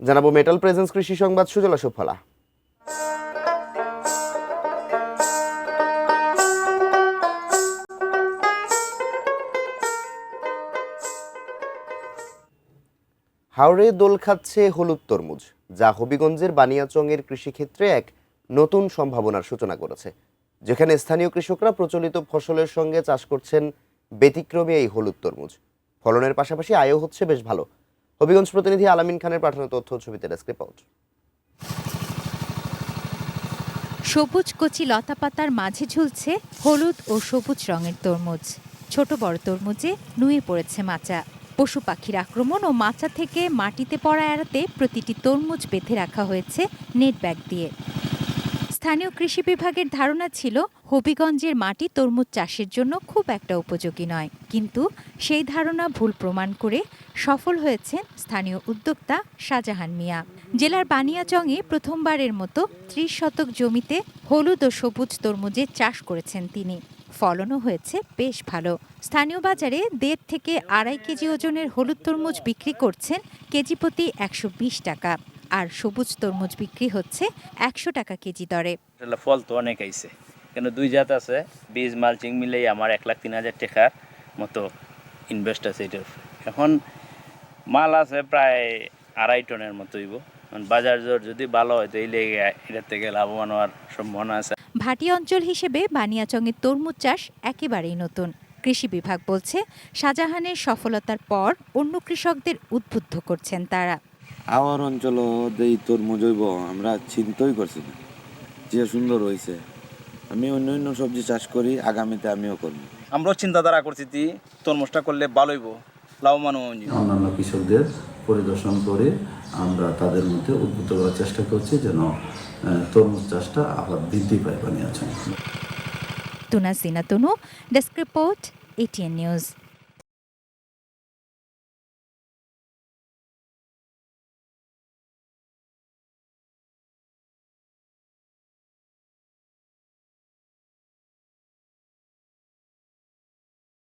জানাবো metal presence কৃষি সংবাদ সুজলা সুফলা। হাওড়ে দোল খাচ্ছে হলুদ তরমুজ, যা হবিগঞ্জের বানিয়াচংয়ের কৃষিক্ষেত্রে এক নতুন সম্ভাবনার সূচনা করেছে। যেখানে স্থানীয় কৃষকরা প্রচলিত ফসলের সঙ্গে চাষ করছেন ব্যতিক্রমী এই হলুদ তরমুজ। ফলনের পাশাপাশি আয়ও হচ্ছে বেশ ভালো। হবিগঞ্জ প্রতিনিধি আলামিন খানের পাঠানো তথ্য ছবিতে ডেস্ক রিপোর্ট। সবুজ কচি লতাপাতার মাঝে ঝুলছে হলুদ ও সবুজ রঙের তরমুজ। ছোট বড় তরমুজে নুয়ে পড়েছে মাচা। পশু পাখির আক্রমণ ও মাচা থেকে মাটিতে পড়া এড়াতে প্রতিটি তরমুজ বেঁধে রাখা হয়েছে নেট ব্যাগ দিয়ে। স্থানীয় কৃষি বিভাগের ধারণা ছিল হবিগঞ্জের মাটি তরমুজ চাষের জন্য খুব একটা উপযোগী নয়, কিন্তু সেই ধারণা ভুল প্রমাণ করে সফল হয়েছেন স্থানীয় উদ্যোক্তা শাহজাহান মিয়া। জেলার বানিয়াচংয়ে প্রথমবারের মতো ৩০ শতক জমিতে হলুদ ও সবুজ তরমুজের চাষ করেছেন তিনি। ফলনও হয়েছে বেশ ভালো। স্থানীয় বাজারে ১.৫ থেকে ২.৫ কেজি ওজনের হলুদ তরমুজ বিক্রি করছেন কেজি প্রতি ১২০ টাকা, আর সবুজ তরমুজ বিক্রি হচ্ছে ১০০ টাকা কেজি দরে। ফল তো অনেক আইছে, কেন দুই জাত আছে, বীজ মালচিং মিলেই আমার ১,০৩,০০০ টাকার মতো ইনভেস্ট আছে এটার। এখন মাল আছে প্রায় ২.৫ টনের মতো হইব। বাজার দর যদি ভালো হয় তো এই লেগে এটার থেকে লাভবান হওয়ার সম্ভাবনা আছে। ভাটি অঞ্চল হিসেবে বানিয়াচংয়ের তরমুজ চাষ একেবারেই নতুন। কৃষি বিভাগ বলছে, শাহজাহানের সফলতার পর অন্য কৃষকদের উদ্বুদ্ধ করছেন তারা। আমার অঞ্চল এই তরমুজ হইব আমরা চিন্তাই করছি না, যে সুন্দর হয়েছে। আমি অন্য সবজি চাষ করি, আগামীতে আমিও করব। আমরাও চিন্তাধারা করছি তরমুজটা করলে ভালো হইব, লাভবান হব। অন্যান্য কৃষকদের পরিদর্শন করে আমরা তাদের মধ্যে উদ্বুদ্ধ করার চেষ্টা করছি যেন তরমুজ চাষটা আবার বৃদ্ধি পায় বানিয়াচং। তুনা সিনা তনু, ডেস্ক রিপোর্ট, ATN নিউজ।